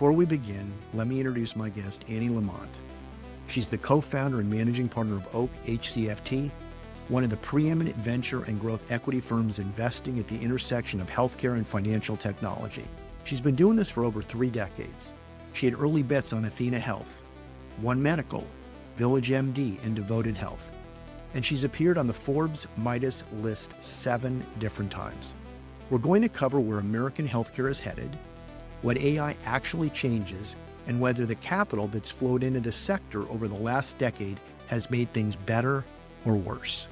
Before we begin, let me introduce my guest, Annie Lamont. She's the co-founder and managing partner of Oak HCFT, one of the preeminent venture and growth equity firms investing at the intersection of healthcare and financial technology. She's been doing this for over 3 decades. She had early bets on Athena Health, One Medical, Village MD, and Devoted Health. And she's appeared on the Forbes Midas list 7 different times. We're going to cover where American healthcare is headed, what AI actually changes, and whether the capital that's flowed into the sector over the last decade has made things better or worse.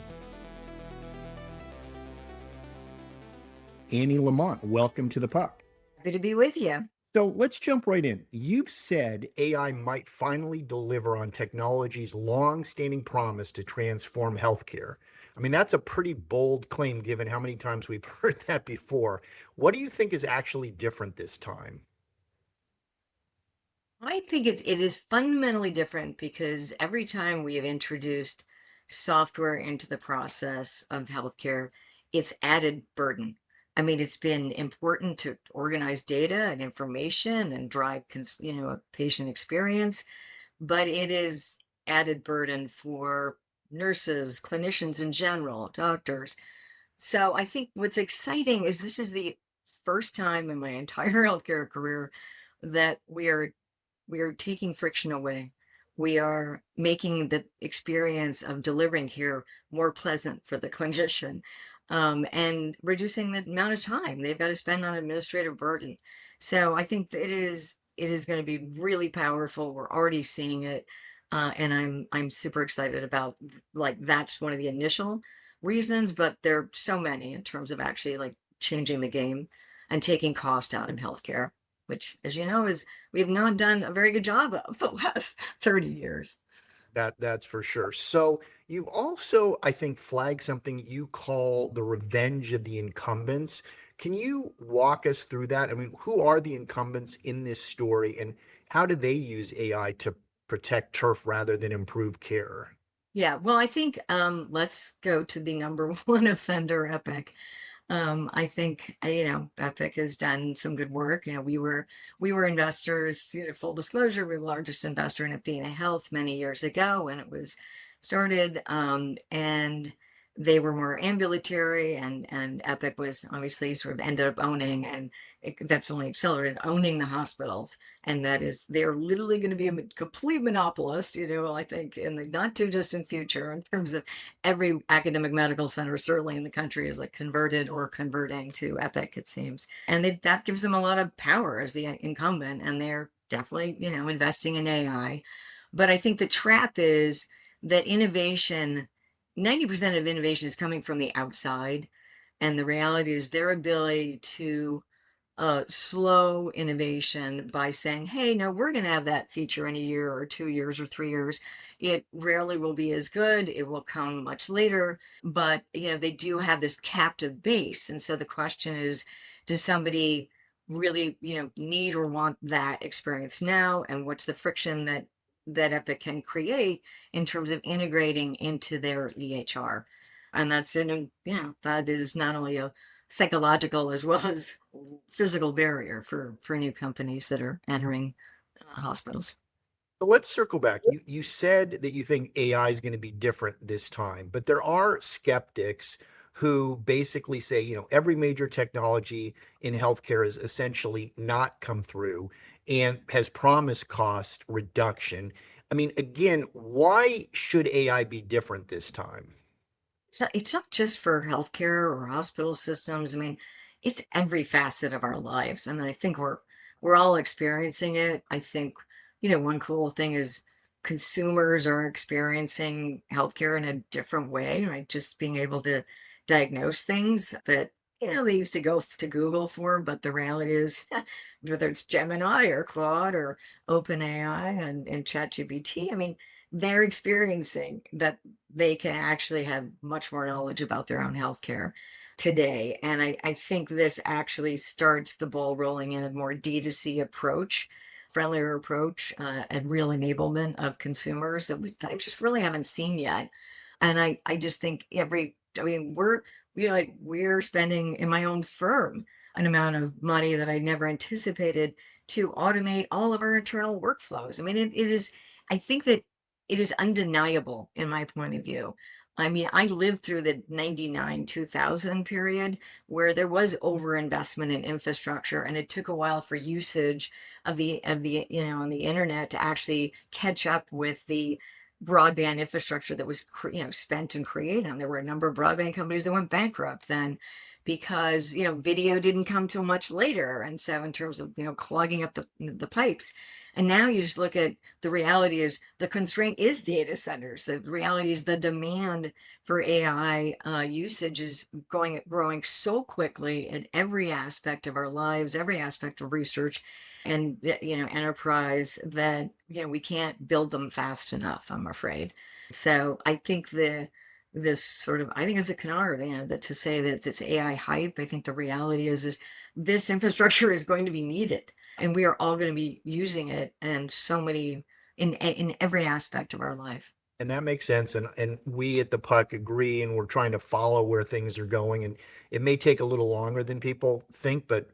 Annie Lamont, welcome to the Puck. Happy to be with you. So let's jump right in. You've said AI might finally deliver on technology's long-standing promise to transform healthcare. I mean, that's a pretty bold claim given how many times we've heard that before. What do you think is actually different this time? I think it is fundamentally different because every time we have introduced software into the process of healthcare, it's added burden. I mean, it's been important to organize data and information and drive, a patient experience, but it is added burden for nurses, clinicians in general, doctors. So I think what's exciting is this is the first time in my entire healthcare career that we are taking friction away. We are making the experience of delivering here more pleasant for the clinician, and reducing the amount of time they've got to spend on administrative burden. So I think that it is going to be really powerful. We're already seeing it, and I'm super excited about like that's one of the initial reasons, but there are so many in terms of actually like changing the game and taking cost out in healthcare, which, as you know, is we have not done a very good job of the last 30 years. That's for sure. So you've also, I think, flagged something you call the revenge of the incumbents. Can you walk us through that? I mean, who are the incumbents in this story, and how do they use AI to protect turf rather than improve care? Yeah, well, I think let's go to the number one offender, Epic. I think Epic has done some good work. We were investors. Full disclosure, we were the largest investor in Athena Health many years ago when it was started, and they were more ambulatory, and Epic was obviously sort of ended up owning, and that's only accelerated owning the hospitals, and that is they're literally going to be a complete monopolist. I think in the not too distant future, in terms of every academic medical center, certainly in the country, is like converted or converting to Epic, it seems. And that gives them a lot of power as the incumbent, and they're definitely, investing in AI. But I think the trap is that innovation, 90% of innovation is coming from the outside. And the reality is their ability to slow innovation by saying, hey, no, we're going to have that feature in a year or 2 years or 3 years. It rarely will be as good. It will come much later, but they do have this captive base. And so the question is, does somebody really, need or want that experience now? And what's the friction that Epic can create in terms of integrating into their EHR? And that is not only a psychological as well as physical barrier for new companies that are entering hospitals. So let's circle back. You said that you think AI is going to be different this time, but there are skeptics who basically say, every major technology in healthcare has essentially not come through and has promised cost reduction. I mean, again, why should AI be different this time? So it's not just for healthcare or hospital systems. I mean, it's every facet of our lives. I mean, I think we're all experiencing it. I think, one cool thing is consumers are experiencing healthcare in a different way, right? Just being able to diagnose things that, they used to go to Google for, but the reality is whether it's Gemini or Claude or OpenAI and ChatGPT, I mean, they're experiencing that they can actually have much more knowledge about their own healthcare today. And I think this actually starts the ball rolling in a more D2C approach, friendlier approach, and real enablement of consumers that I just really haven't seen yet. And I just think I mean, we're spending in my own firm an amount of money that I never anticipated to automate all of our internal workflows. I mean, it is, I think that it is undeniable in my point of view. I mean, I lived through the 99 2000 period where there was overinvestment in infrastructure, and it took a while for usage of the on the internet to actually catch up with the broadband infrastructure that was spent and created. And there were a number of broadband companies that went bankrupt then because video didn't come till much later, and so in terms of clogging up the pipes. And now you just look at, the reality is the constraint is data centers. The reality is the demand for AI usage is growing so quickly in every aspect of our lives, every aspect of research and enterprise, that we can't build them fast enough, I'm afraid. So I think this sort of, I think it's a canard, that to say that it's AI hype. I think the reality is this infrastructure is going to be needed, and we are all going to be using it, and so many in every aspect of our life. And that makes sense. And we at the Puck agree, and we're trying to follow where things are going. And it may take a little longer than people think, but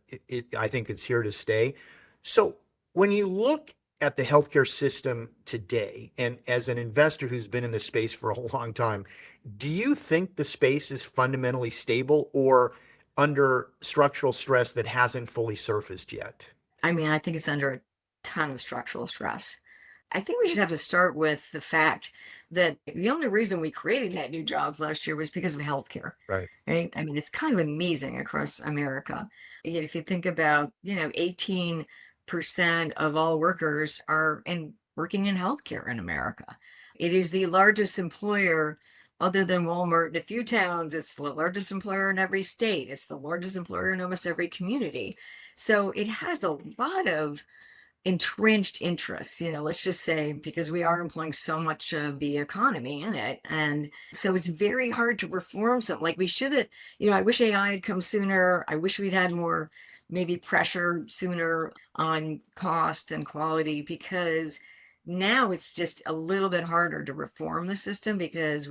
I think it's here to stay. So when you look at the healthcare system today, and as an investor who's been in this space for a long time, do you think the space is fundamentally stable or under structural stress that hasn't fully surfaced yet? I mean, I think it's under a ton of structural stress. I think we just have to start with the fact that the only reason we created net new jobs last year was because of healthcare, Right. right? I mean, it's kind of amazing across America. Yet if you think about, 18% of all workers are working in healthcare in America. It is the largest employer other than Walmart in a few towns. It's the largest employer in every state. It's the largest employer in almost every community. So it has a lot of entrenched interests, let's just say, because we are employing so much of the economy in it. And so it's very hard to reform something. Like we should have, I wish AI had come sooner. I wish we'd had more maybe pressure sooner on cost and quality, because now it's just a little bit harder to reform the system because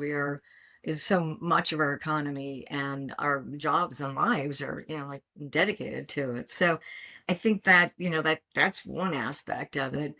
is so much of our economy and our jobs and lives are like dedicated to it. So I think that that's one aspect of it.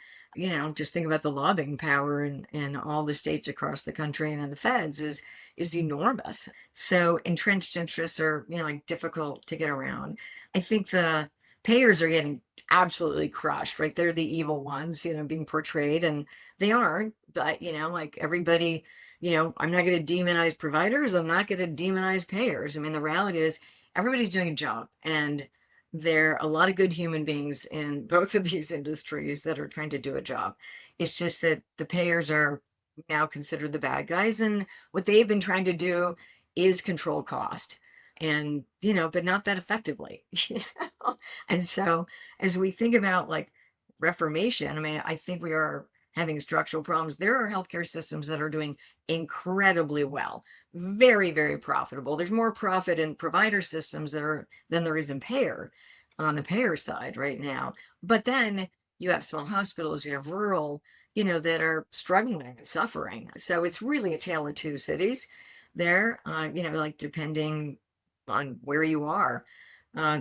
Just think about the lobbying power in all the states across the country, and in the feds is enormous. So entrenched interests are like difficult to get around. I think the payers are getting absolutely crushed, right? They're the evil ones, being portrayed, and they aren't. But like everybody, I'm not going to demonize providers. I'm not going to demonize payers. I mean, the reality is everybody's doing a job, and there are a lot of good human beings in both of these industries that are trying to do a job. It's just that the payers are now considered the bad guys, and what they've been trying to do is control cost, and but not that effectively. And so as we think about like reformation, I mean, I think we are having structural problems. There are healthcare systems that are doing incredibly well, very, very profitable. There's more profit in provider systems than there is in payer, on the payer side right now. But then you have small hospitals, you have rural, that are struggling and suffering. So it's really a tale of two cities there, like depending on where you are.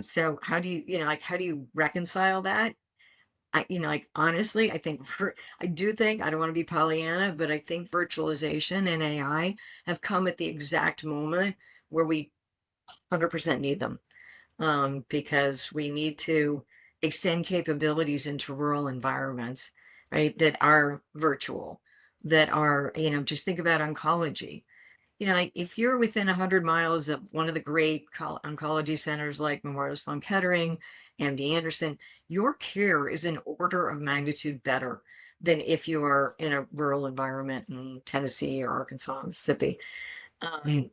So how do how do you reconcile that? Like honestly, I do think, I don't want to be Pollyanna, but I think virtualization and AI have come at the exact moment where we 100% need them, because we need to extend capabilities into rural environments, right? That are virtual, that are, just think about oncology. Like if you're within 100 miles of one of the great oncology centers like Memorial Sloan Kettering, MD Anderson, your care is an order of magnitude better than if you are in a rural environment in Tennessee or Arkansas, Mississippi. And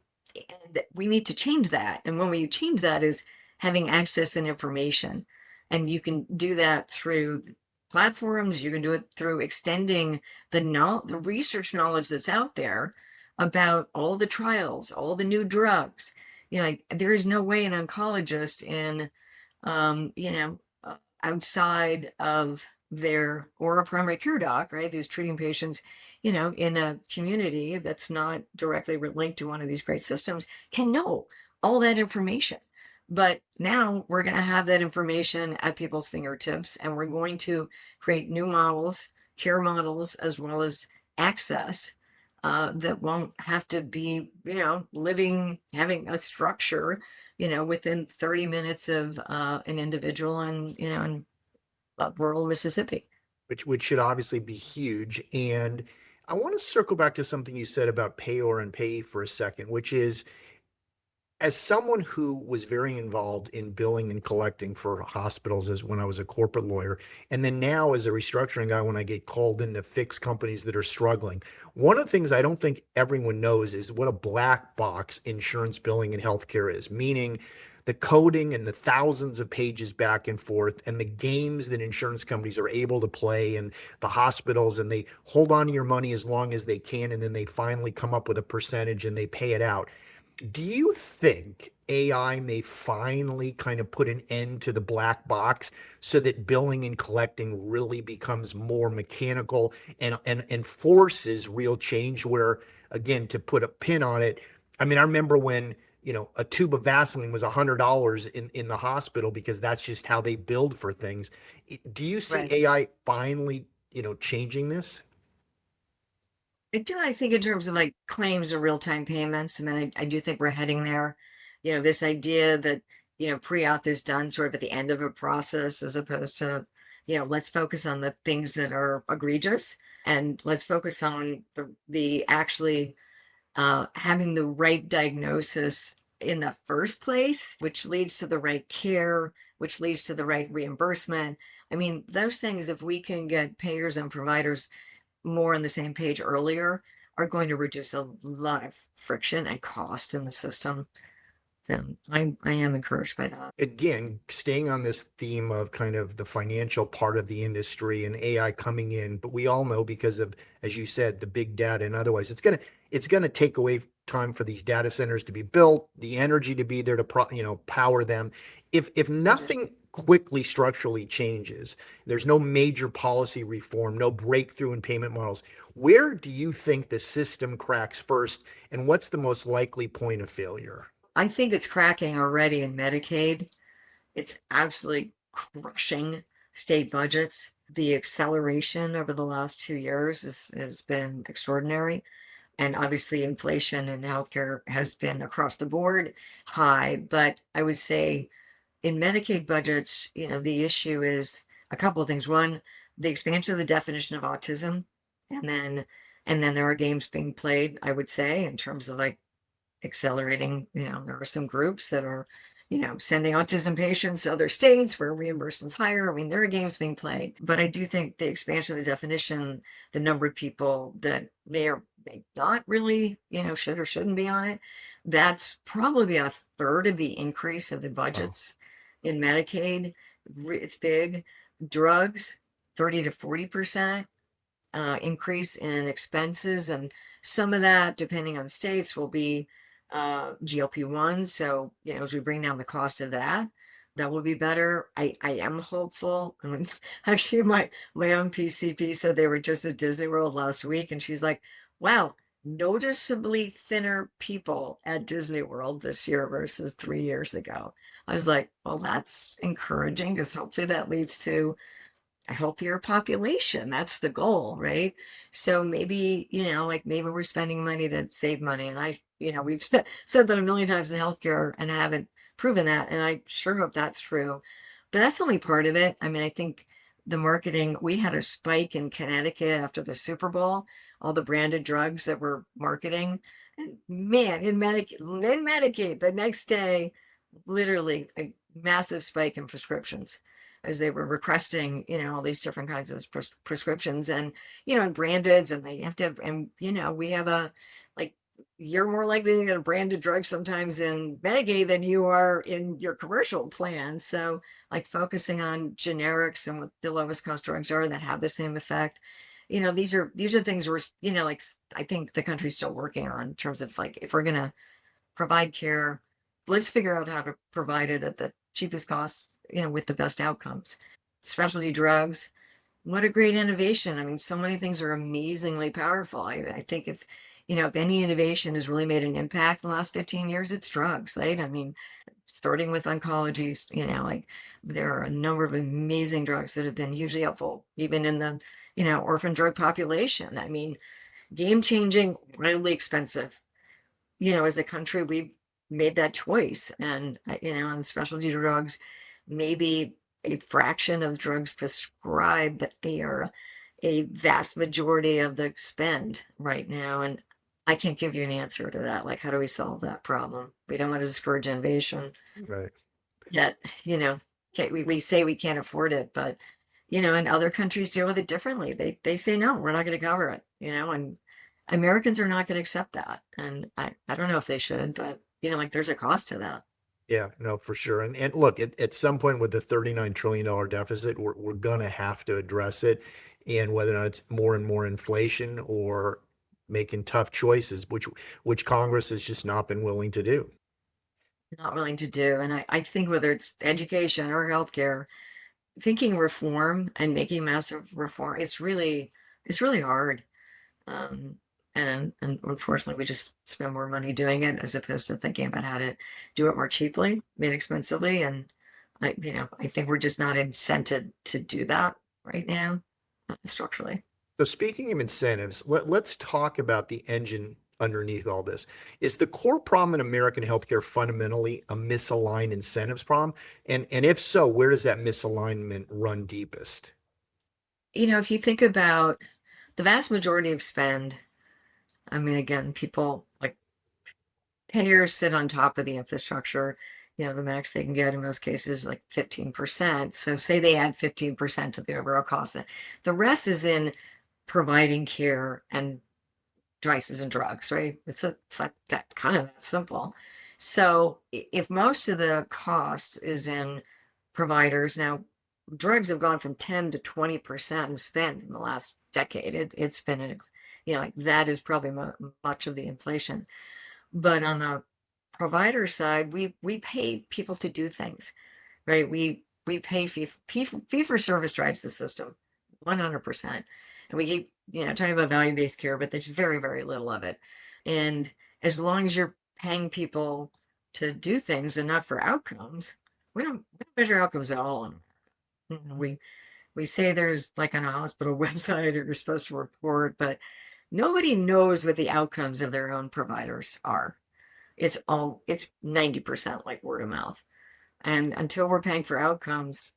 we need to change that. And when we change that is having access and information. And you can do that through platforms. You can do it through extending the research knowledge that's out there about all the trials, all the new drugs. Like, there is no way an oncologist in, outside of their, or a primary care doc, right, who's treating patients, in a community that's not directly linked to one of these great systems, can know all that information. But now we're going to have that information at people's fingertips, and we're going to create new models, care models, as well as access that won't have to be, having a structure, within 30 minutes of an individual in rural Mississippi. which should obviously be huge. And I want to circle back to something you said about payor and payee for a second, which is, as someone who was very involved in billing and collecting for hospitals as when I was a corporate lawyer, and then now as a restructuring guy when I get called in to fix companies that are struggling, one of the things I don't think everyone knows is what a black box insurance billing and healthcare is, meaning the coding and the thousands of pages back and forth and the games that insurance companies are able to play and the hospitals, and they hold on to your money as long as they can, and then they finally come up with a percentage and they pay it out. Do you think AI may finally kind of put an end to the black box so that billing and collecting really becomes more mechanical and forces real change where, again, to put a pin on it, I mean, I remember when, a tube of Vaseline was $100 in the hospital because that's just how they billed for things. Do you see Right. AI finally, changing this? I think in terms of like claims or real-time payments, I mean, I do think we're heading there. This idea that, pre-auth is done sort of at the end of a process as opposed to, let's focus on the things that are egregious, and let's focus on the actually having the right diagnosis in the first place, which leads to the right care, which leads to the right reimbursement. I mean, those things, if we can get payers and providers more on the same page earlier, are going to reduce a lot of friction and cost in the system. So I am encouraged by that. Again, staying on this theme of kind of the financial part of the industry and AI coming in, but we all know because of, as you said, the big data and otherwise, it's gonna take away time for these data centers to be built, the energy to be there to power them. If Mhm. nothing quickly structurally changes, there's no major policy reform, no breakthrough in payment models. Where do you think the system cracks first, and what's the most likely point of failure? I think it's cracking already in Medicaid. It's absolutely crushing state budgets. The acceleration over the last 2 years has been extraordinary. And obviously, inflation in healthcare has been across the board high. But I would say in Medicaid budgets, the issue is a couple of things. One, the expansion of the definition of autism, and then there are games being played, I would say, in terms of like accelerating. There are some groups that are, sending autism patients to other states where reimbursement's higher. I mean, there are games being played, but I do think the expansion of the definition, the number of people that may or may not really, should or shouldn't be on it, that's probably a third of the increase of the Wow. budgets in Medicaid. It's big. Drugs, 30 to 40% increase in expenses, and some of that, depending on states, will be GLP-1s. So, as we bring down the cost of that, that will be better. I am hopeful. I mean, actually, my own PCP said they were just at Disney World last week, and she's like, "Wow, noticeably thinner people at Disney World this year versus 3 years ago." I was like, "Well, that's encouraging because hopefully that leads to a healthier population. That's the goal, right?" So maybe, like maybe we're spending money to save money. And we've said that a million times in healthcare and haven't proven that. And I sure hope that's true. But that's only part of it. I mean, I think the marketing, we had a spike in Connecticut after the Super Bowl, all the branded drugs that were marketing. And man, in Medicaid, the next day, literally a massive spike in prescriptions as they were requesting, all these different kinds of prescriptions, and, and brandeds, and they have to have, and, we have like, you're more likely to get a branded drug sometimes in Medicaid than you are in your commercial plan. So like focusing on generics and what the lowest cost drugs are that have the same effect. These are things we're, like I think the country's still working on in terms of like, if we're going to provide care, let's figure out how to provide it at the cheapest cost, with the best outcomes. Specialty drugs, what a great innovation. I mean, so many things are amazingly powerful. I think if, if any innovation has really made an impact in the last 15 years, it's drugs, right? I mean, starting with oncology, like there are a number of amazing drugs that have been hugely helpful, even in the, orphan drug population. I mean, game changing, wildly expensive. As a country, we've made that choice. And, on specialty drugs, maybe a fraction of drugs prescribed, but they are a vast majority of the spend right now. And I can't give you an answer to that. Like, how do we solve that problem? We don't want to discourage innovation. Right. Yet, we say we can't afford it, but, and other countries deal with it differently. They say, no, we're not going to cover it, and Americans are not going to accept that. And I don't know if they should, but, like there's a cost to that. Yeah, no, for sure. And look, at some point with the $39 trillion deficit, we're gonna have to address it. And whether or not it's more and more inflation or making tough choices, which Congress has just not been willing to do. Not willing to do. And I think whether it's education or healthcare, thinking reform and making massive reform, it's really hard. Um, and unfortunately, we just spend more money doing it as opposed to thinking about how to do it more cheaply, inexpensively. And I think we're just not incented to do that right now, structurally. So speaking of incentives, let's talk about the engine underneath all this. Is the core problem in American healthcare fundamentally a misaligned incentives problem? And if so, where does that misalignment run deepest? If you think about the vast majority of spend, I mean, again, people like payers sit on top of the infrastructure. The max they can get in most cases like 15%. So say they add 15% to the overall cost. The rest is in providing care and devices and drugs, right? It's like that kind of simple. So if most of the cost is in providers, now drugs have gone from 10 to 20% of spend in the last decade. It's been, like that is probably much of the inflation. But on the provider side, we pay people to do things, right? We pay fee for service drives the system 100%. And we keep, talking about value-based care, but there's very, very little of it. And as long as you're paying people to do things and not for outcomes, we don't measure outcomes at all. We say there's like on a hospital website or you're supposed to report, but nobody knows what the outcomes of their own providers are. It's 90% like word of mouth. And until we're paying for outcomes,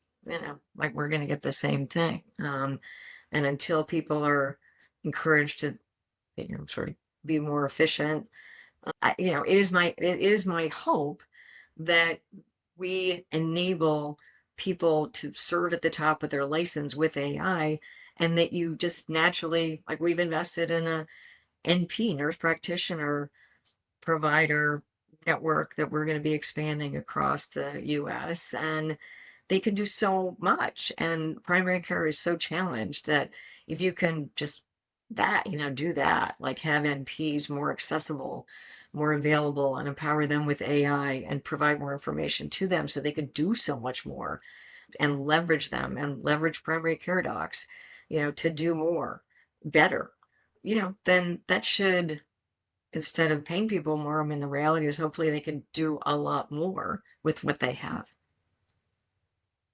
like we're going to get the same thing. And until people are encouraged to, sort of be more efficient, it is my hope that we enable people to serve at the top of their license with AI, and that you just naturally, like we've invested in a NP, nurse practitioner provider network that we're going to be expanding across the US, and they can do so much. And primary care is so challenged that if you can just do that, like have NPs more accessible, more available, and empower them with AI and provide more information to them so they could do so much more, and leverage them and leverage primary care docs, to do more better, then that should, instead of paying people more, I mean, the reality is hopefully they can do a lot more with what they have.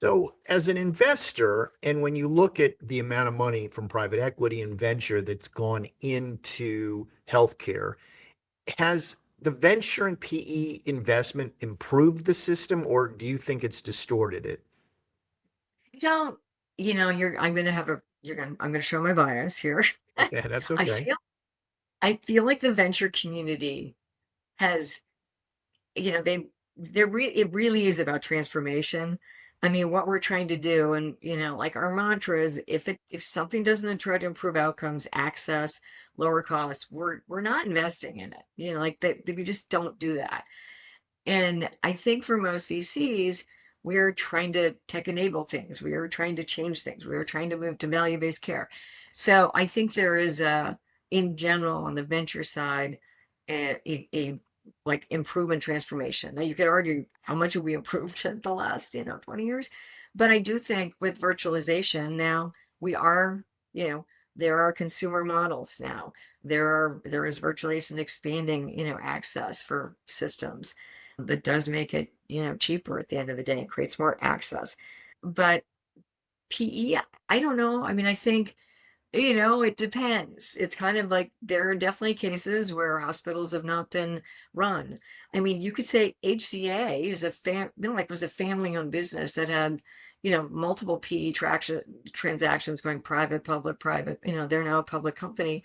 So, as an investor, and when you look at the amount of money from private equity and venture that's gone into healthcare, has the venture and PE investment improved the system, or do you think it's distorted it? Don't, I'm going to I'm going to show my bias here. Okay, that's I okay. feel, I feel like the venture community has, it really is about transformation. I mean, what we're trying to do, and like our mantra is, if something doesn't try to improve outcomes, access, lower costs, we're not investing in it. Like that, we just don't do that. And I think for most VCs, we're trying to tech enable things. We are trying to change things. We are trying to move to value-based care. So I think there is in general, on the venture side, a like improvement transformation. Now you could argue how much have we improved in the last, 20 years. But I do think with virtualization now, we are, you know, There are consumer models now. There is virtualization expanding, access for systems that does make it, cheaper at the end of the day. It creates more access. But PE, I don't know. I mean, I think, it depends. It's kind of like there are definitely cases where hospitals have not been run. I mean, you could say HCA is was a family-owned business that had, multiple PE transactions going private, public, private. They're now a public company.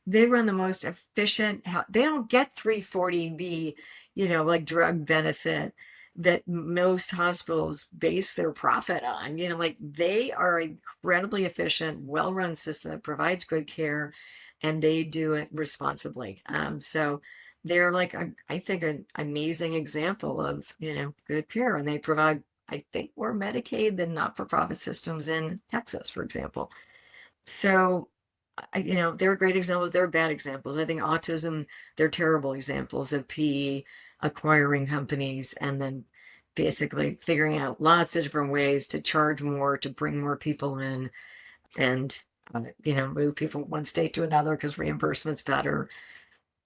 They run the most efficient. They don't get 340B, like drug benefit that most hospitals base their profit on. Like they are incredibly efficient, well-run system that provides good care, and they do it responsibly. So they're like, I think, an amazing example of, good care, and they provide, I think, more Medicaid than not-for-profit systems in Texas, for example. So there are great examples, there are bad examples. I think autism, they're terrible examples of PE acquiring companies and then basically figuring out lots of different ways to charge more, to bring more people in, and move people from one state to another because reimbursement's better.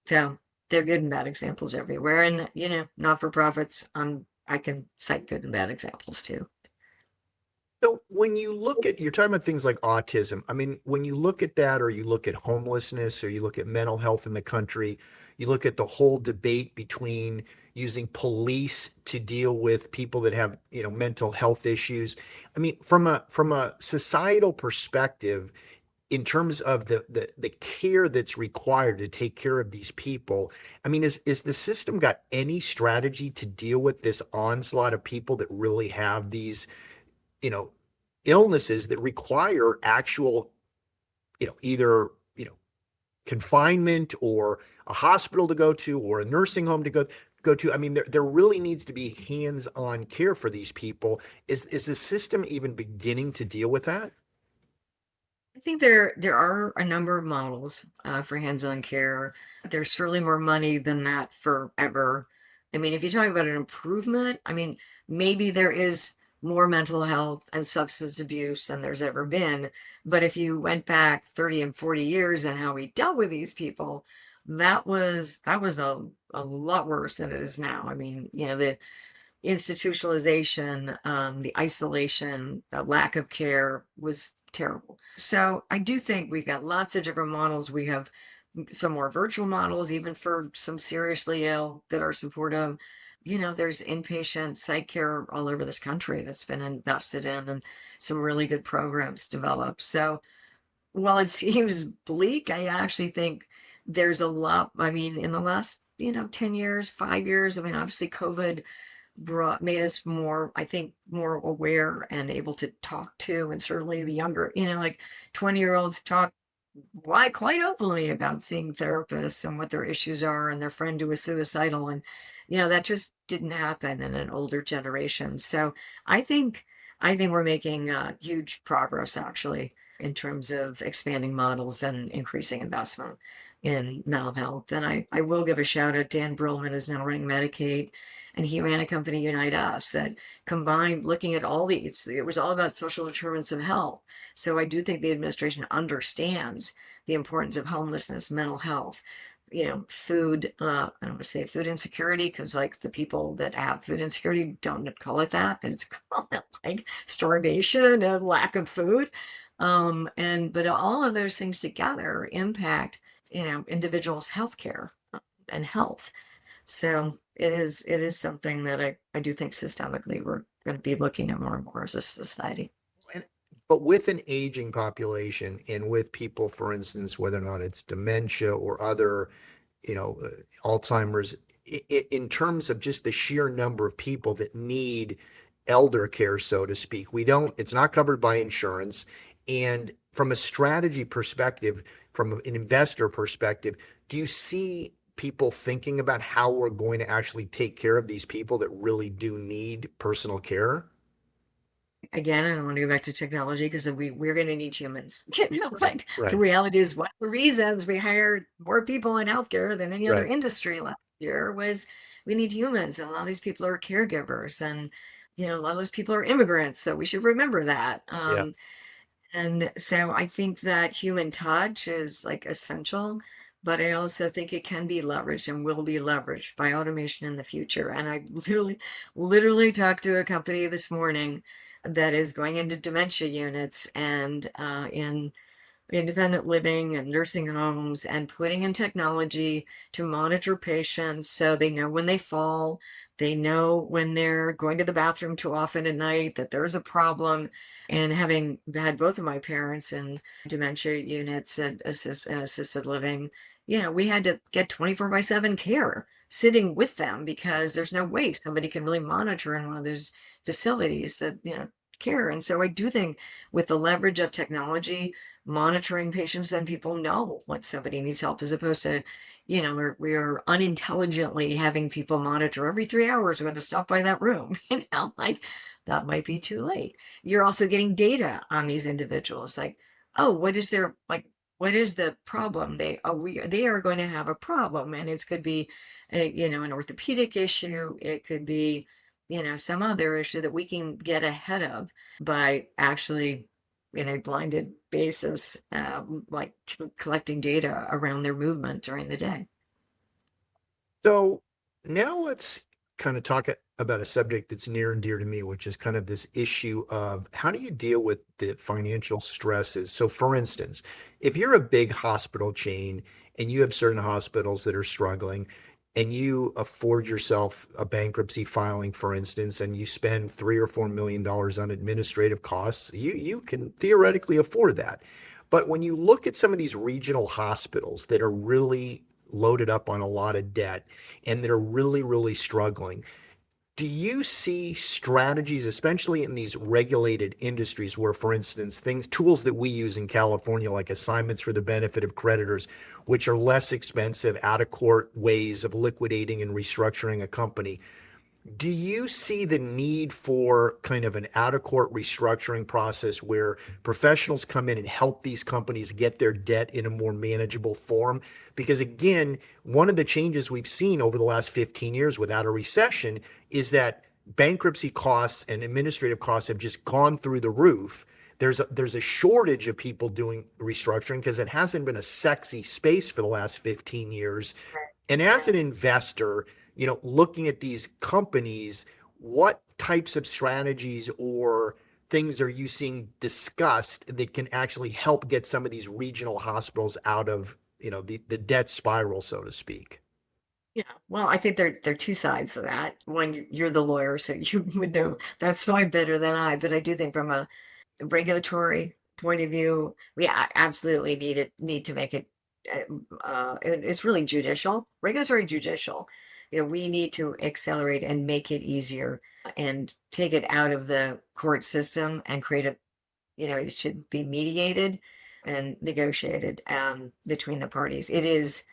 So they're good and bad examples everywhere. And not for profits, I can cite good and bad examples too. So when you look at, you're talking about things like autism. I mean, when you look at that, or you look at homelessness, or you look at mental health in the country, you look at the whole debate between using police to deal with people that have, mental health issues. I mean, from a societal perspective, in terms of the care that's required to take care of these people, I mean, is the system got any strategy to deal with this onslaught of people that really have these, you know, illnesses that require actual, either, confinement, or a hospital to go to, or a nursing home to go to? I mean, there really needs to be hands-on care for these people. Is the system even beginning to deal with that? I think there are a number of models for hands-on care. There's certainly more money than that forever. I mean, if you're talking about an improvement, I mean, maybe there is more mental health and substance abuse than there's ever been. But if you went back 30 and 40 years and how we dealt with these people, that was a lot worse than it is now. I mean, the institutionalization, the isolation, the lack of care was terrible. So I do think we've got lots of different models. We have some more virtual models, even for some seriously ill that are supportive. There's inpatient psych care all over this country that's been invested in, and some really good programs developed. So while it seems bleak, I actually think there's a lot. I mean, in the last, 10 years, 5 years, I mean, obviously COVID made us more, I think, more aware and able to talk to, and certainly the younger, like 20-year-olds talk why quite openly about seeing therapists and what their issues are, and their friend who was suicidal, and that just didn't happen in an older generation. So I think we're making huge progress, actually, in terms of expanding models and increasing investment in mental health. And I will give a shout out. Dan Brillman is now running Medicaid, and he ran a company, Unite Us, that combined looking at all these. It was all about social determinants of health. So I do think the administration understands the importance of homelessness, mental health, food. I don't want to say food insecurity, because like the people that have food insecurity don't call it that. Then it's called like starvation and lack of food. But all of those things together impact, individuals' health care and health. So it is something that I do think systemically we're going to be looking at more and more as a society. And, but with an aging population, and with people, for instance, whether or not it's dementia or other, Alzheimer's, in terms of just the sheer number of people that need elder care, so to speak, it's not covered by insurance. And from a strategy perspective, from an investor perspective, do you see people thinking about how we're going to actually take care of these people that really do need personal care? Again, I don't want to go back to technology, because we're going to need humans. Like the Right, reality is, one of the reasons we hired more people in healthcare than any other right. industry last year was we need humans. And a lot of these people are caregivers, and a lot of those people are immigrants. So we should remember that. Yeah. And so I think that human touch is like essential, but I also think it can be leveraged and will be leveraged by automation in the future. And I literally talked to a company this morning that is going into dementia units and in independent living and nursing homes and putting in technology to monitor patients so they know when they fall, they know when they're going to the bathroom too often at night that there's a problem. And having had both of my parents in dementia units and assisted living, we had to get 24/7 care sitting with them because there's no way somebody can really monitor in one of those facilities that, care. And so I do think with the leverage of technology, monitoring patients, then people know when somebody needs help, as opposed to, we're unintelligently having people monitor every 3 hours. We're going to stop by that room. Like that might be too late. You're also getting data on these individuals, like, oh, what is the problem? They are going to have a problem, and it could be, an orthopedic issue. It could be, some other issue that we can get ahead of by actually in a blinded basis, like collecting data around their movement during the day. So now let's kind of talk about a subject that's near and dear to me, which is kind of this issue of how do you deal with the financial stresses? So, for instance, if you're a big hospital chain and you have certain hospitals that are struggling and you afford yourself a bankruptcy filing, for instance, and you spend $3 or $4 million on administrative costs, you can theoretically afford that. But when you look at some of these regional hospitals that are really loaded up on a lot of debt and that are really, really struggling, do you see strategies, especially in these regulated industries where, for instance, tools that we use in California, like assignments for the benefit of creditors, which are less expensive, out of court ways of liquidating and restructuring a company? Do you see the need for kind of an out of court restructuring process where professionals come in and help these companies get their debt in a more manageable form? Because again, one of the changes we've seen over the last 15 years without a recession is that bankruptcy costs and administrative costs have just gone through the roof. There's a shortage of people doing restructuring because it hasn't been a sexy space for the last 15 years. And as an investor, looking at these companies, what types of strategies or things are you seeing discussed that can actually help get some of these regional hospitals out of, the debt spiral, so to speak? Yeah, well, I think there are two sides to that. One, you're the lawyer, so you would know that side better than I. But I do think from a regulatory point of view, we absolutely need to make it. It's really judicial, regulatory judicial. We need to accelerate and make it easier and take it out of the court system and create a. It should be mediated and negotiated between the parties. It is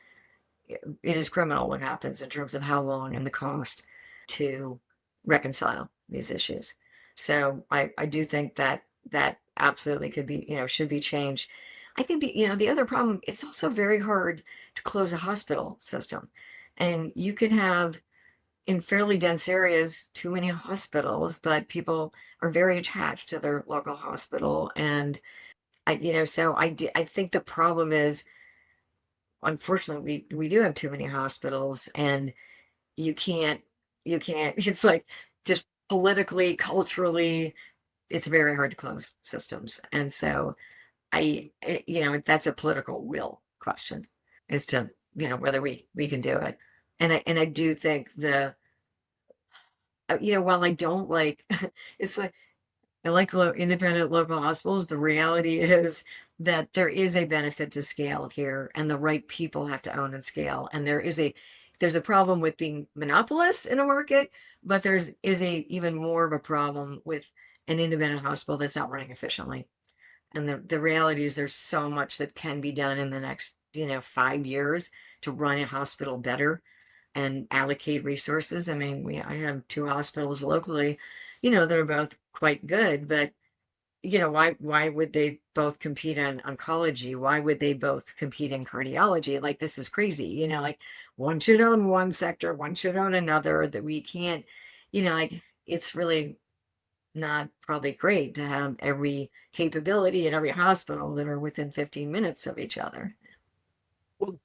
criminal what happens in terms of how long and the cost to reconcile these issues. So I do think that absolutely could be, should be changed. I think the other problem, it's also very hard to close a hospital system. And you could have in fairly dense areas too many hospitals, but people are very attached to their local hospital. And I think the problem is, unfortunately, we do have too many hospitals, and you can't it's like just politically, culturally, it's very hard to close systems. And so that's a political will question as to, whether we can do it. And I do think while I don't like, it's like, I like independent local hospitals. The reality is that there is a benefit to scale here, and the right people have to own and scale. And there's a problem with being monopolists in a market, but is a even more of a problem with an independent hospital that's not running efficiently. And the reality is there's so much that can be done in the next 5 years to run a hospital better and allocate resources. I mean, I have two hospitals locally, that are both quite good, but why would they both compete on oncology? Why would they both compete in cardiology? Like, this is crazy, like one should own one sector, one should own another, that we can't, like, it's really not probably great to have every capability in every hospital that are within 15 minutes of each other. Well,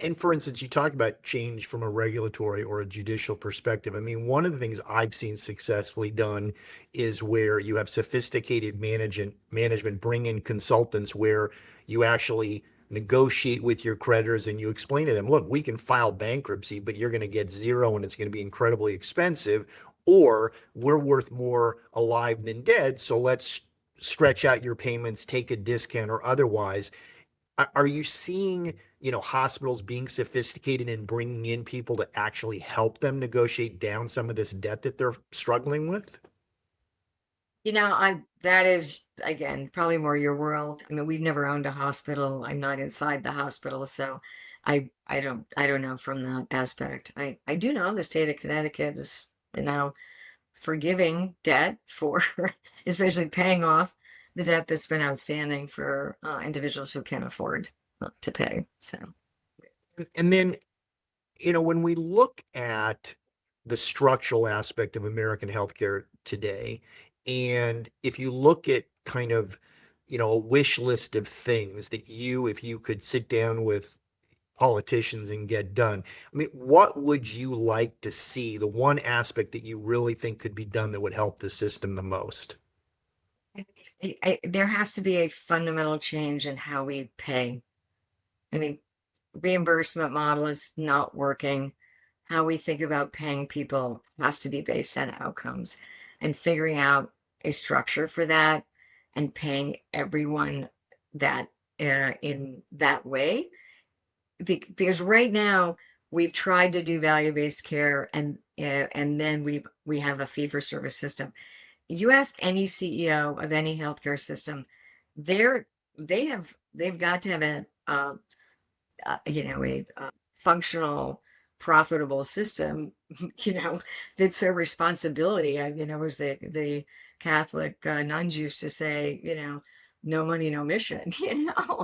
and for instance, you talked about change from a regulatory or a judicial perspective. I mean, one of the things I've seen successfully done is where you have sophisticated management bring in consultants where you actually negotiate with your creditors and you explain to them, look, we can file bankruptcy, but you're going to get zero and it's going to be incredibly expensive, or we're worth more alive than dead. So let's stretch out your payments, take a discount or otherwise. Are you seeing, hospitals being sophisticated and bringing in people to actually help them negotiate down some of this debt that they're struggling with? That is again probably more your world. I mean, we've never owned a hospital. I'm not inside the hospital, so I don't know from that aspect. I do know the state of Connecticut is now forgiving debt for especially paying off the debt that's been outstanding for individuals who can't afford to pay. So And then, when we look at the structural aspect of American healthcare today, and if you look at kind of, a wish list of things that if you could sit down with politicians and get done, I mean, what would you like to see? The one aspect that you really think could be done that would help the system the most? there has to be a fundamental change in how we pay. I mean, reimbursement model is not working. How we think about paying people has to be based on outcomes, and figuring out a structure for that and paying everyone that in that way. Because right now we've tried to do value-based care, and then we have a fee-for-service system. You ask any CEO of any healthcare system, they're they've got to have a functional, profitable system. That's their responsibility. As the Catholic nuns used to say, no money, no mission.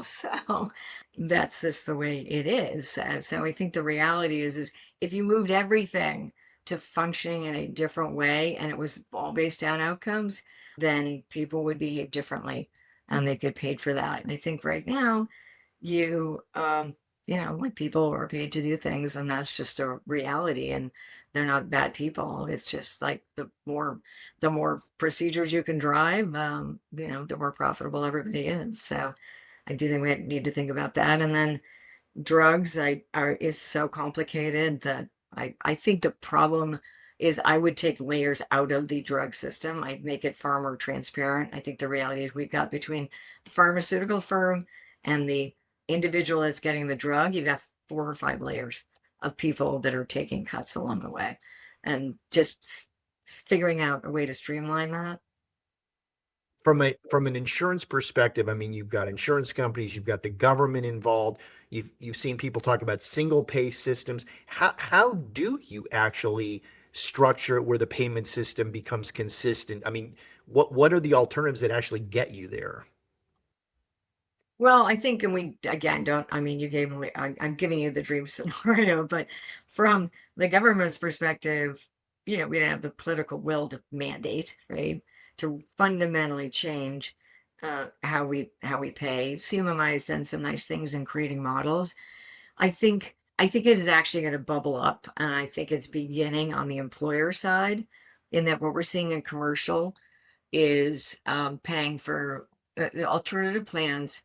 So that's just the way it is. So I think the reality is if you moved everything to functioning in a different way and it was all based on outcomes, then people would behave differently and they get paid for that. And I think right now, you when people are paid to do things, and that's just a reality, and they're not bad people. It's just like the more procedures you can drive, the more profitable everybody is. So I do think we need to think about that. And then drugs is so complicated that I think the problem is I would take layers out of the drug system. I'd make it far more transparent. I think the reality is we've got between the pharmaceutical firm and the individual that's getting the drug, you've got 4 or 5 layers of people that are taking cuts along the way, and just figuring out a way to streamline that. From an insurance perspective, I mean, you've got insurance companies, you've got the government involved. You've seen people talk about single pay systems. How do you actually structure it where the payment system becomes consistent? I mean, what are the alternatives that actually get you there? Well, I think, and we again don't. I mean, you gave me. I'm giving you the dream scenario, but from the government's perspective, we don't have the political will to mandate, right, to fundamentally change how we pay. CMMI has done some nice things in creating models. I think it is actually going to bubble up, and I think it's beginning on the employer side, in that what we're seeing in commercial is paying for the alternative plans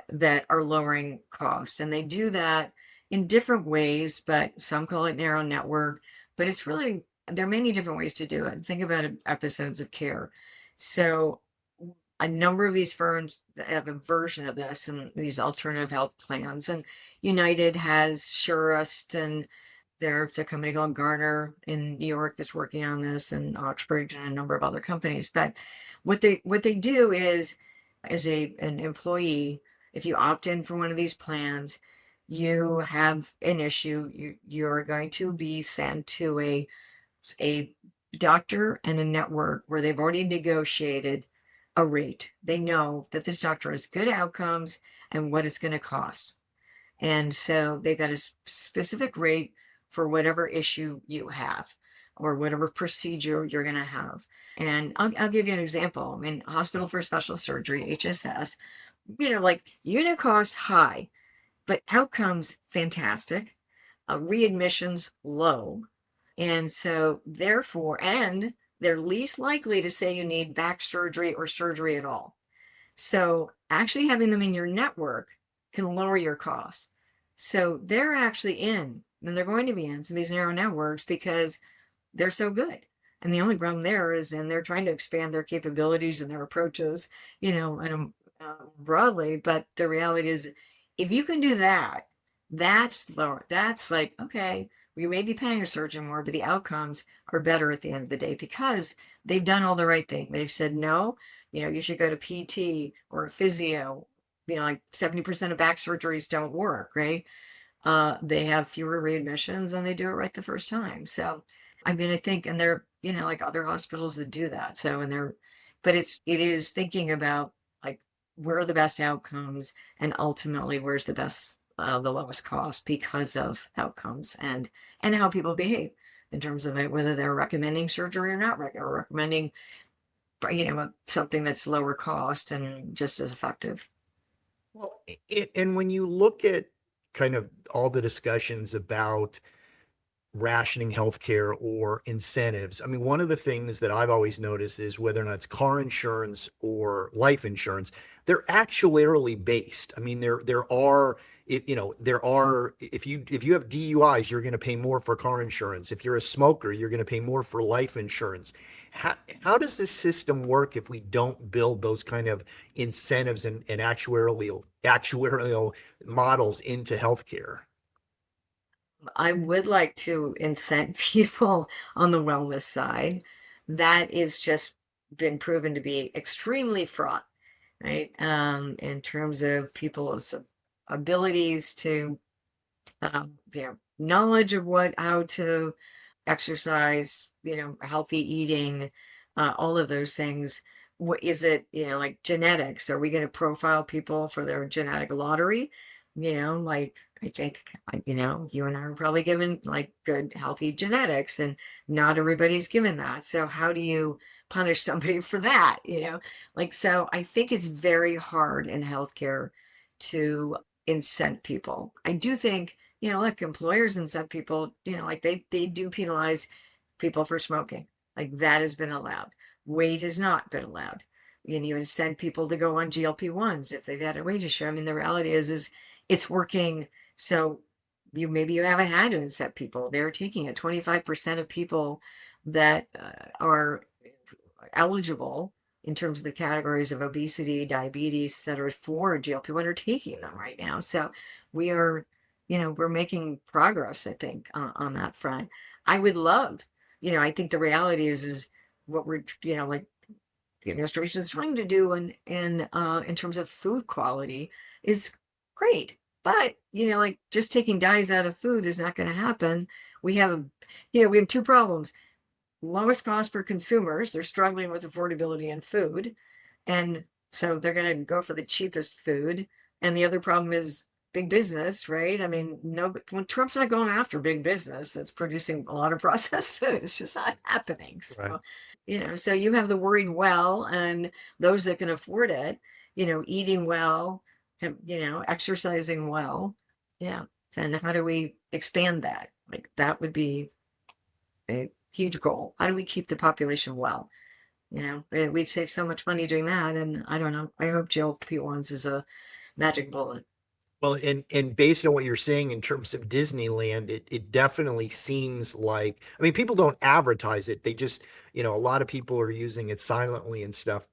that are lowering costs. And they do that in different ways, but some call it narrow network. But there are many different ways to do it. Think about episodes of care. So a number of these firms that have a version of this and these alternative health plans. And United has Surest, and there's a company called Garner in New York that's working on this, and Oxbridge and a number of other companies. But what they do is, as an employee, if you opt in for one of these plans, you have an issue. You're going to be sent to a doctor and a network where they've already negotiated a rate. They know that this doctor has good outcomes and what it's going to cost. And so they've got a specific rate for whatever issue you have. or whatever procedure you're going to have. And I'll give you an example. I mean, Hospital for Special Surgery, HSS, like unit cost high, but outcomes fantastic, readmissions low. And so, therefore, and they're least likely to say you need back surgery or surgery at all. So, actually having them in your network can lower your costs. So, they're actually in, and they're going to be in some of these narrow networks because they're so good. And the only problem there is, and they're trying to expand their capabilities and their approaches, and broadly. But the reality is, if you can do that, that's lower. That's like, okay, you may be paying a surgeon more, but the outcomes are better at the end of the day because they've done all the right thing. They've said, no, you should go to PT or a physio. Like 70% of back surgeries don't work, right? They have fewer readmissions and they do it right the first time. So, I mean, I think, and they're, like other hospitals that do that. So, but it is thinking about like where are the best outcomes and ultimately where's the lowest cost because of outcomes and how people behave in terms of it, whether they're recommending surgery or not, or recommending, something that's lower cost and just as effective. Well, and when you look at kind of all the discussions about rationing healthcare or incentives, I mean, one of the things that I've always noticed is whether or not it's car insurance or life insurance, they're actuarially based. I mean, there are there are if you have DUIs, you're going to pay more for car insurance. If you're a smoker, you're going to pay more for life insurance. How does this system work if we don't build those kind of incentives and actuarial models into healthcare? I would like to incent people on the wellness side. That is just been proven to be extremely fraught, right? In terms of people's abilities to, knowledge of how to exercise, healthy eating, all of those things. What is it, like genetics? Are we going to profile people for their genetic lottery? Like I think, you and I are probably given like good, healthy genetics, and not everybody's given that. So how do you punish somebody for that? Like, so I think it's very hard in healthcare to incent people. I do think, look, employers incent people, like they do penalize people for smoking. Like that has been allowed. Weight has not been allowed. You incent people to go on GLP-1s if they've had a weight issue. I mean, the reality is it's working. So maybe you haven't had to incent people. They're taking it. 25% of people that are eligible in terms of the categories of obesity, diabetes, et cetera, for GLP-1 are taking them right now. So we are, we're making progress, I think, on that front. I would love, I think the reality is what we're, like the administration is trying to do in terms of food quality is great. But, like just taking dyes out of food is not going to happen. We have, we have two problems: lowest cost for consumers. They're struggling with affordability in food. And so they're going to go for the cheapest food. And the other problem is big business, right? I mean, no, when Trump's not going after big business that's producing a lot of processed food, it's just not happening. Right. So, so you have the worried well and those that can afford it, eating well, exercising well. Yeah. And how do we expand that? Like that would be a huge goal. How do we keep the population well? We'd save so much money doing that. And I don't know. I hope GLP-1s is a magic bullet. Well, and based on what you're saying in terms of Disneyland, it definitely seems like, I mean, people don't advertise it. They just, a lot of people are using it silently and stuff,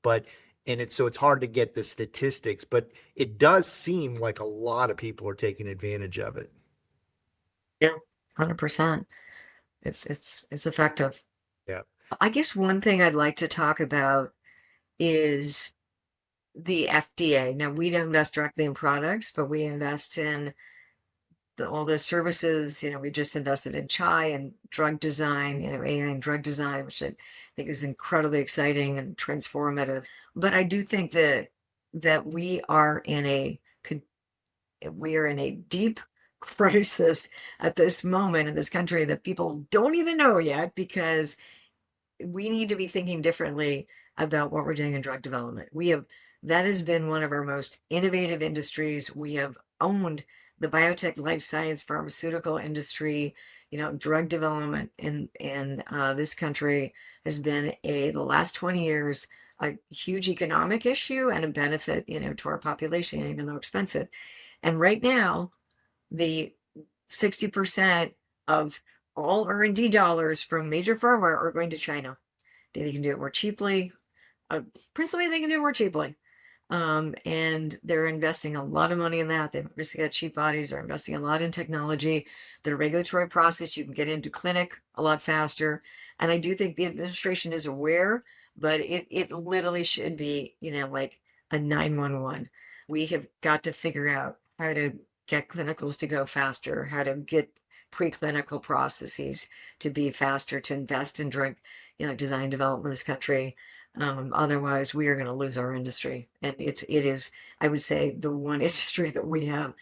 so it's hard to get the statistics, but it does seem like a lot of people are taking advantage of it. Yeah, 100%. It's effective. Yeah. I guess one thing I'd like to talk about is the FDA. Now, we don't invest directly in products, but we invest in all the services. We just invested in chai and drug design, AI and drug design, which I think is incredibly exciting and transformative. But I do think that we are in a deep crisis at this moment in this country that people don't even know yet, because we need to be thinking differently about what we're doing in drug development. That has been one of our most innovative industries. We have owned the biotech, life science, pharmaceutical industry. Drug development in this country has been the last 20 years a huge economic issue and a benefit, to our population, even though expensive. And right now, the 60% of all R&D dollars from major pharma are going to China. They can do it more cheaply. Principally, they can do it more cheaply. And they're investing a lot of money in that. They've obviously got cheap bodies. They're investing a lot in technology. The regulatory process, you can get into clinic a lot faster. And I do think the administration is aware, but it literally should be, like a 911. We have got to figure out how to get clinicals to go faster, how to get preclinical processes to be faster, to invest in drug, design development in this country. Otherwise, we are going to lose our industry, and it is, I would say, the one industry that we have,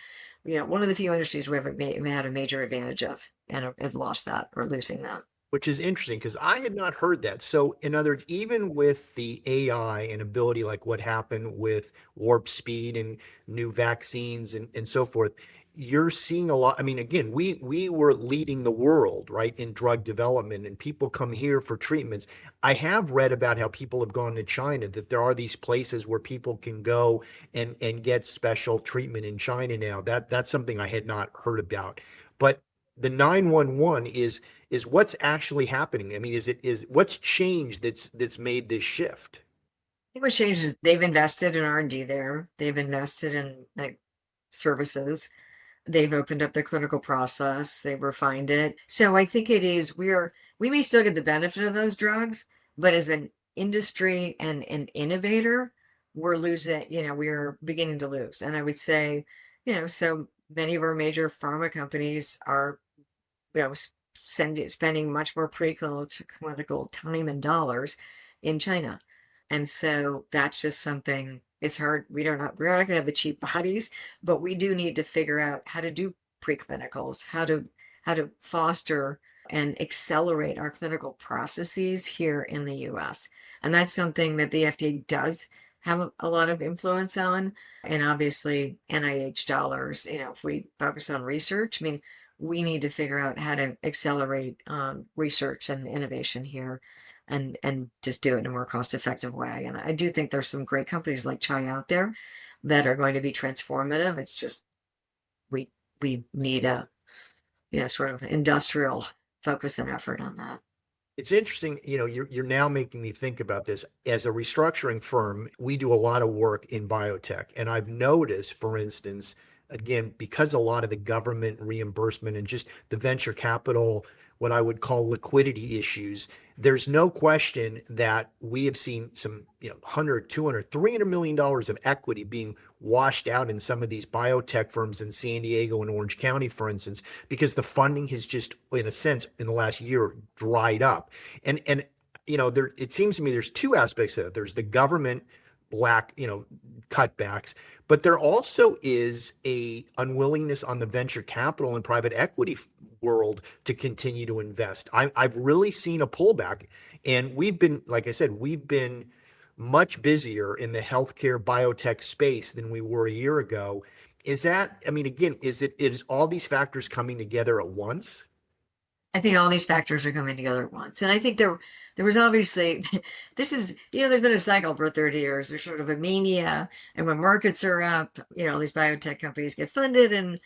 one of the few industries we have had a major advantage of, and have lost that, or losing that. Which is interesting because I had not heard that. So, in other words, even with the AI and ability, like what happened with warp speed and new vaccines and so forth, you're seeing a lot. I mean, again, we were leading the world, right, in drug development, and people come here for treatments. I have read about how people have gone to China, that there are these places where people can go and get special treatment in China now. That's something I had not heard about. But the 911 is what's actually happening. I mean, is what's changed that's made this shift? I think what changed is they've invested in R&D there. They've invested in like services. They've opened up the clinical process. They've refined it. So I think it is, we may still get the benefit of those drugs, but as an industry and an innovator, we're losing, we're beginning to lose. And I would say, so many of our major pharma companies are, spending much more preclinical time and dollars in China. And so that's just something, it's hard. We're not going to have the cheap bodies, but we do need to figure out how to do preclinicals, how to foster and accelerate our clinical processes here in the US. And that's something that the FDA does have a lot of influence on. And obviously NIH dollars, if we focus on research, I mean, we need to figure out how to accelerate research and innovation here, and just do it in a more cost-effective way. And I do think there's some great companies like Chai out there that are going to be transformative. It's just we need a sort of industrial focus and effort on that. It's interesting, you're now making me think about this. As a restructuring firm, we do a lot of work in biotech, and I've noticed, for instance, again, because a lot of the government reimbursement and just the venture capital, what I would call liquidity issues, there's no question that we have seen some, 100, 200, $300 million of equity being washed out in some of these biotech firms in San Diego and Orange County, for instance, because the funding has just, in a sense, in the last year, dried up. And there, it seems to me there's two aspects of it. There's the government cutbacks, but there also is a unwillingness on the venture capital and private equity world to continue to invest. I've really seen a pullback, and we've been, like I said, we've been much busier in the healthcare biotech space than we were a year ago. Is that, I mean, again, is all these factors coming together at once? I think all these factors are coming together at once. And I think there was obviously, this is, there's been a cycle for 30 years. There's sort of a mania. And when markets are up, these biotech companies get funded, and,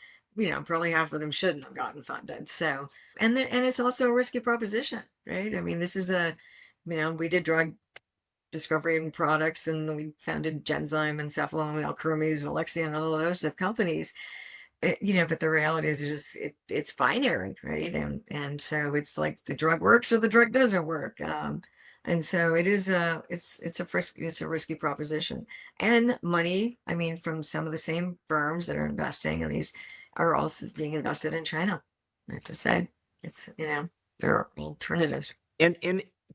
probably half of them shouldn't have gotten funded. So, and it's also a risky proposition, right? I mean, this is we did drug discovery and products, and we founded Genzyme and Cephalon and Alkermes and Alexion and all of those companies. But the reality is just it's binary, right? And so it's like the drug works or the drug doesn't work. And so it's a risky proposition. And money, I mean, from some of the same firms that are investing in these are also being invested in China. I have to say, it's there are alternatives. And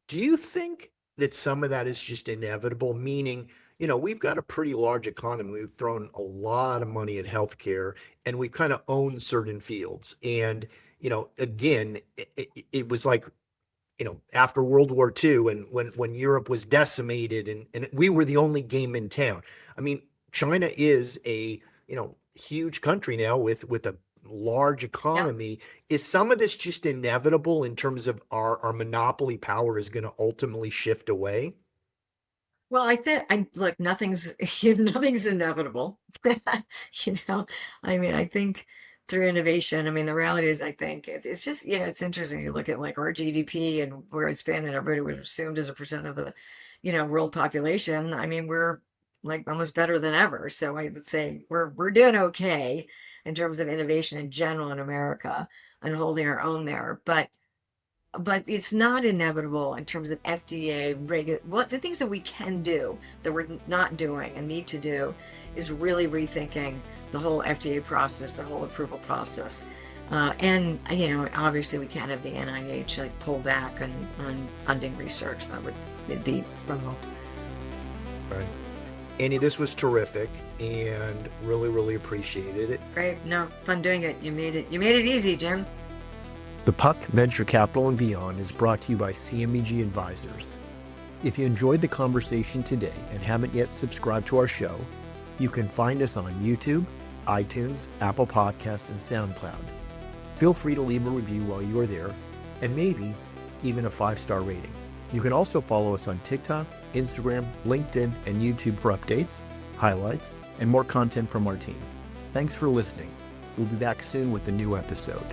do you think that some of that is just inevitable? Meaning, we've got a pretty large economy. We've thrown a lot of money at healthcare, and we kind of own certain fields. And, again, it was like, after World War II, and when Europe was decimated, and we were the only game in town. I mean, China is a, huge country now with a large Yeah. economy. Is some of this just inevitable in terms of our monopoly power is going to ultimately shift away? Well, I think I look, nothing's nothing's inevitable. You know, I mean, I think through innovation, I mean, the reality is, I think it's just, it's interesting. You look at like our GDP and where it's been, and everybody was assumed as a percent of the, world population. I mean, we're like almost better than ever. So I would say we're doing okay in terms of innovation in general in America and holding our own there. But it's not inevitable in terms of FDA what the things that we can do that we're not doing and need to do is really rethinking the whole FDA process, the whole approval process. And obviously we can't have the NIH like pull back on funding research. That would be criminal. Right. Annie, this was terrific and really, really appreciated it. Great. No, fun doing it. You made it easy, Jim. The Puck Venture Capital and Beyond is brought to you by CMEG Advisors. If you enjoyed the conversation today and haven't yet subscribed to our show, you can find us on YouTube, iTunes, Apple Podcasts, and SoundCloud. Feel free to leave a review while you are there, and maybe even a 5-star rating. You can also follow us on TikTok, Instagram, LinkedIn, and YouTube for updates, highlights, and more content from our team. Thanks for listening. We'll be back soon with a new episode.